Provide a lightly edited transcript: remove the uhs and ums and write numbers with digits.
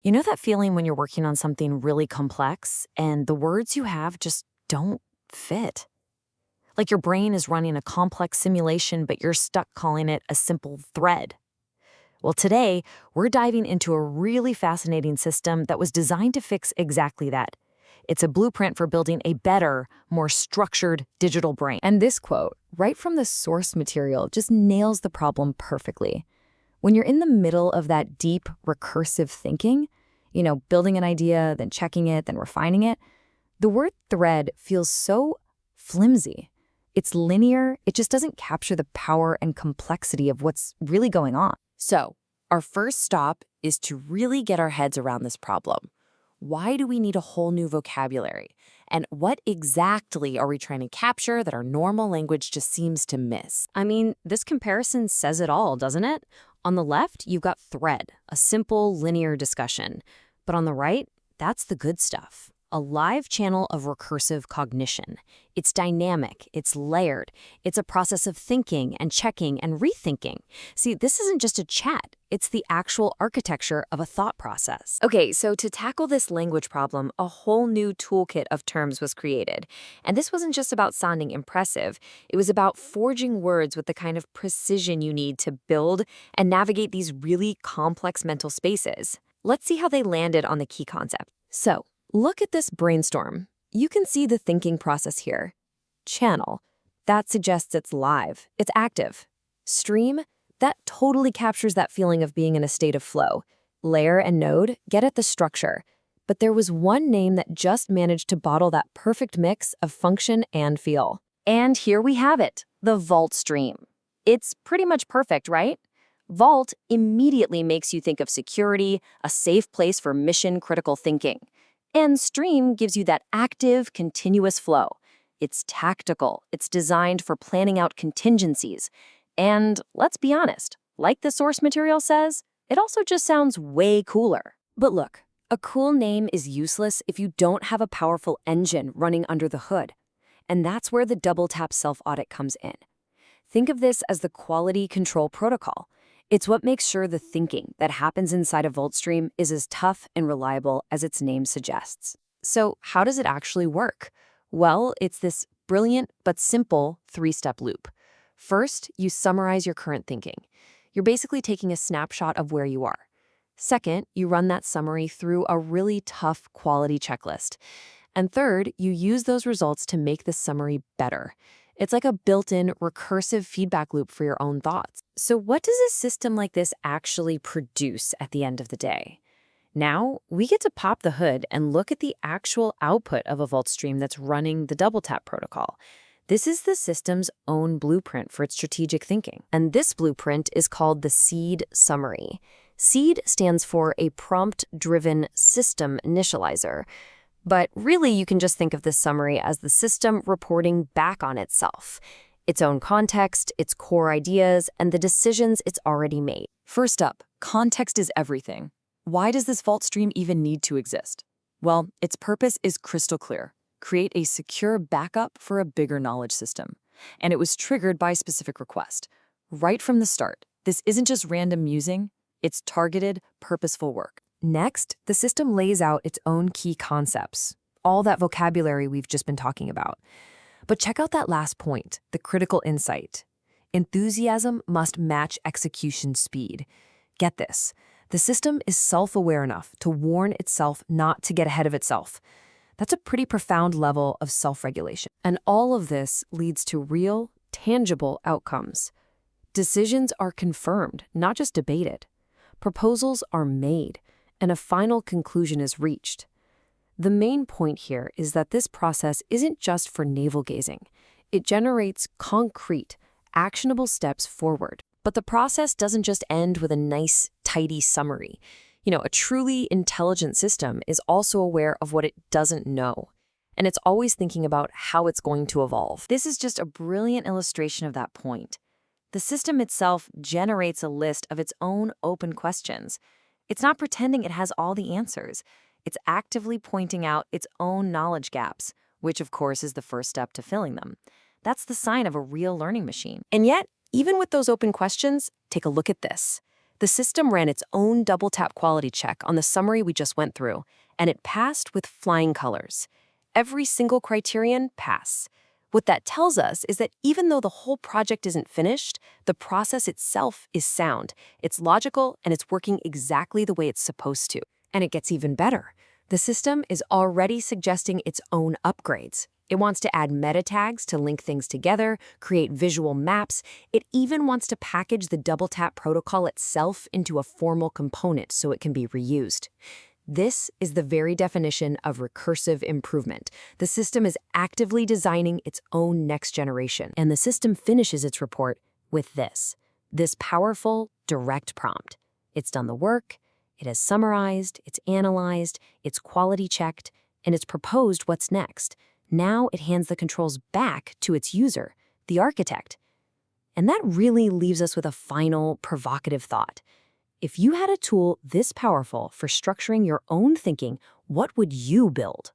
You know that feeling when you're working on something really complex and the words you have just don't fit? Like your brain is running a complex simulation, but you're stuck calling it a simple thread. Well, today, we're diving into a really fascinating system that was designed to fix exactly that. It's a blueprint for building a better, more structured digital brain. And this quote, right from the source material, just nails the problem perfectly. When you're in the middle of that deep, recursive thinking, building an idea, then checking it, then refining it, the word thread feels so flimsy. It's linear, it just doesn't capture the power and complexity of what's really going on. So, our first stop is to really get our heads around this problem. Why do we need a whole new vocabulary? And what exactly are we trying to capture that our normal language just seems to miss? I mean, this comparison says it all, doesn't it? On the left, you've got thread, a simple linear discussion. But on the right, that's the good stuff. A live channel of recursive cognition. It's dynamic, it's layered, it's a process of thinking and checking and rethinking. See, this isn't just a chat, it's the actual architecture of a thought process. Okay, so to tackle this language problem, a whole new toolkit of terms was created. And this wasn't just about sounding impressive, it was about forging words with the kind of precision you need to build and navigate these really complex mental spaces. Let's see how they landed on the key concept. So, look at this brainstorm. You can see the thinking process here. Channel, that suggests it's live, it's active. Stream, that totally captures that feeling of being in a state of flow. Layer and node get at the structure. But there was one name that just managed to bottle that perfect mix of function and feel. And here we have it, the Vault Stream. It's pretty much perfect, right? Vault immediately makes you think of security, a safe place for mission-critical thinking. And Stream gives you that active, continuous flow. It's tactical, it's designed for planning out contingencies. And let's be honest, like the source material says, it also just sounds way cooler. But look, a cool name is useless if you don't have a powerful engine running under the hood. And that's where the double tap self-audit comes in. Think of this as the quality control protocol. It's what makes sure the thinking that happens inside a VaultStream is as tough and reliable as its name suggests. So how does it actually work? Well, it's this brilliant but simple three-step loop. First, you summarize your current thinking. You're basically taking a snapshot of where you are. Second, you run that summary through a really tough quality checklist. And third, you use those results to make the summary better. It's like a built-in recursive feedback loop for your own thoughts. So what does a system like this actually produce at the end of the day? Now, we get to pop the hood and look at the actual output of a VaultStream that's running the double tap protocol. This is the system's own blueprint for its strategic thinking. And this blueprint is called the SEED summary. SEED stands for a prompt-driven system initializer. But really, you can just think of this summary as the system reporting back on itself, its own context, its core ideas, and the decisions it's already made. First up, context is everything. Why does this VaultStream even need to exist? Well, its purpose is crystal clear. Create a secure backup for a bigger knowledge system. And it was triggered by a specific request. Right from the start, this isn't just random musing, it's targeted, purposeful work. Next, the system lays out its own key concepts, all that vocabulary we've just been talking about. But check out that last point, the critical insight. Enthusiasm must match execution speed. Get this, the system is self-aware enough to warn itself not to get ahead of itself. That's a pretty profound level of self-regulation. And all of this leads to real, tangible outcomes. Decisions are confirmed, not just debated. Proposals are made, and a final conclusion is reached. The main point here is that this process isn't just for navel-gazing. It generates concrete, actionable steps forward. But the process doesn't just end with a nice, tidy summary. A truly intelligent system is also aware of what it doesn't know, and it's always thinking about how it's going to evolve. This is just a brilliant illustration of that point. The system itself generates a list of its own open questions. It's not pretending it has all the answers. It's actively pointing out its own knowledge gaps, which of course is the first step to filling them. That's the sign of a real learning machine. And yet, even with those open questions, take a look at this. The system ran its own double-tap quality check on the summary we just went through, and it passed with flying colors. Every single criterion, pass. What that tells us is that even though the whole project isn't finished, the process itself is sound. It's logical, and it's working exactly the way it's supposed to. And it gets even better. The system is already suggesting its own upgrades. It wants to add meta tags to link things together, create visual maps. It even wants to package the double-tap protocol itself into a formal component so it can be reused. This is the very definition of recursive improvement. The system is actively designing its own next generation, and the system finishes its report with this powerful, direct prompt. It's done the work, it has summarized, it's analyzed, it's quality checked, and it's proposed what's next. Now it hands the controls back to its user, the architect. And that really leaves us with a final, provocative thought. If you had a tool this powerful for structuring your own thinking, what would you build?